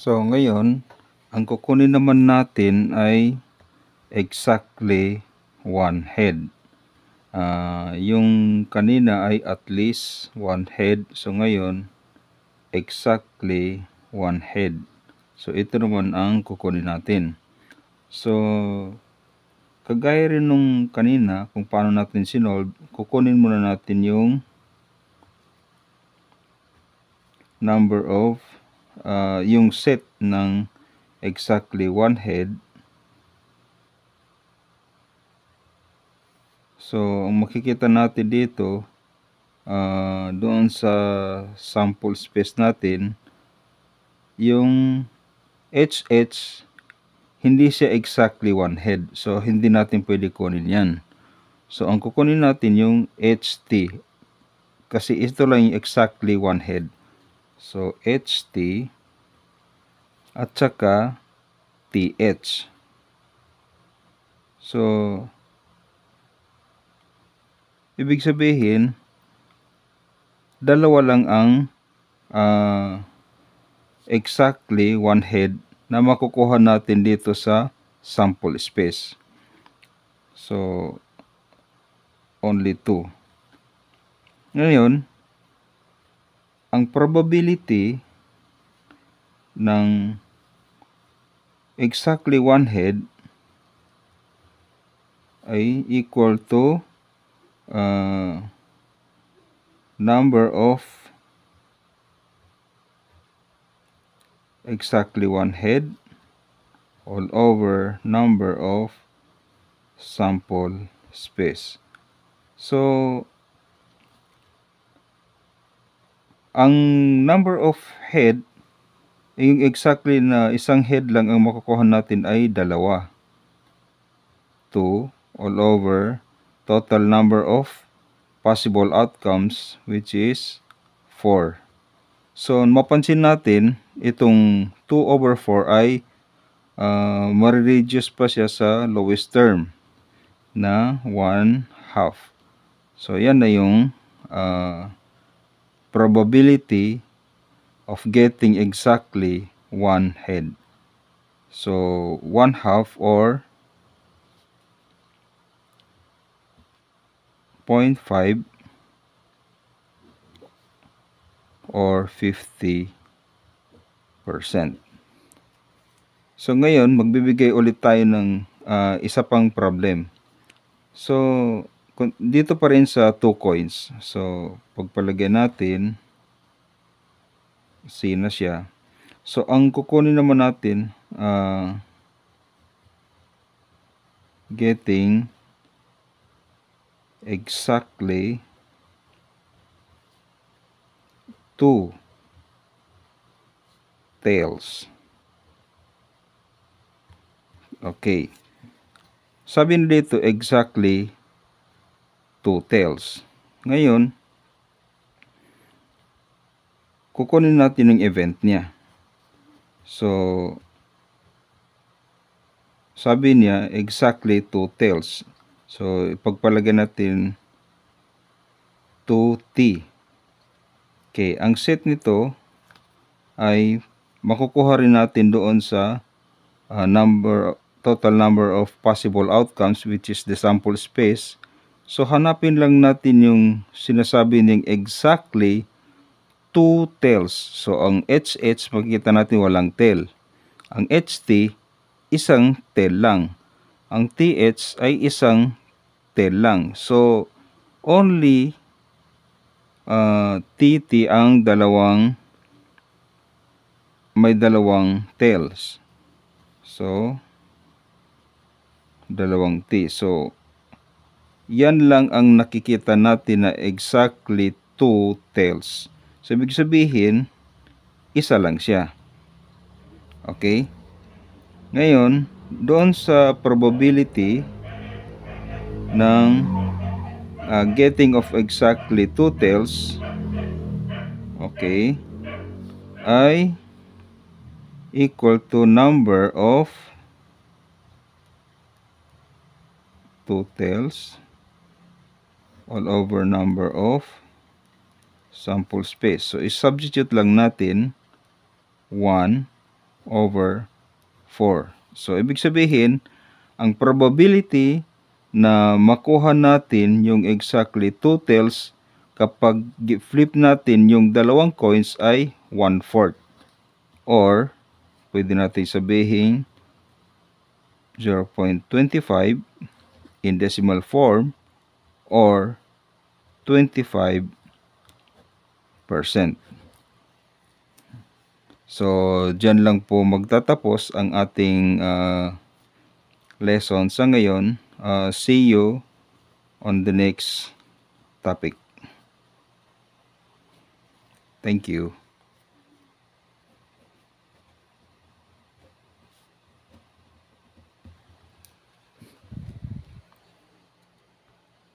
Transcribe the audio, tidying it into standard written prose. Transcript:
So, ngayon, ang kukunin naman natin ay exactly one head. Yung kanina ay at least one head. So, ngayon, exactly one head. So, ito naman ang kukunin natin. So, kagaya rin nung kanina, kung paano natin sinolve, kukunin muna natin yung number of, yung set ng exactly one head. So, ang makikita natin dito, doon sa sample space natin, yung HH, hindi siya exactly one head. So, hindi natin pwede kunin yan. So, ang kukunin natin yung HT. Kasi ito lang yung exactly one head. So, HT at saka TH. So, ibig sabihin, dalawa lang ang exactly one head na makukuha natin dito sa sample space. So, only 2. Ngayon, ang probability ng exactly one head ay equal to number of exactly one head all over number of sample space. So, ang number of head, yung exactly na isang head lang ang makukuha natin ay dalawa. 2 all over total number of possible outcomes, which is 4. So, mapansin natin, itong 2 over 4 ay marireduce pa siya sa lowest term na 1/2. So, yan na yung probability of getting exactly one head. So, 1/2 or 0.5 or 50%. So, ngayon, magbibigay ulit tayo ng isa pang problem. So, dito pa rin sa 2 coins. So, pagpalagay natin, C na siya. So, ang kukunin naman natin, getting exactly 2 tails. Okay. Sabi nila dito, exactly 2 tails. Ngayon, kukunin natin yung event niya. So, sabi niya, exactly 2 tails. So, ipagpalagay natin 2t. Okay, ang set nito ay makukuha rin natin doon sa total number of possible outcomes, which is the sample space. So, hanapin lang natin yung sinasabi ng exactly 2 tails. So, ang HH, makikita natin walang tail. Ang HT, isang tail lang. Ang TH ay isang tail lang. So, only TT ang may dalawang tails. So, dalawang T. So, yan lang ang nakikita natin na exactly 2 tails. So, ibig sabihin, isa lang siya. Okay? Ngayon, doon sa probability ng getting of exactly 2 tails, okay, ay equal to number of 2 tails all over number of sample space. So, i-substitute lang natin 1 over 4. So, ibig sabihin, ang probability na makuha natin yung exactly 2 tails kapag flip natin yung dalawang coins ay 1/4. Or, pwede natin sabihin 0.25 in decimal form or 25%. So, dyan lang po magtatapos ang ating lesson sa ngayon. See you on the next topic. Thank you.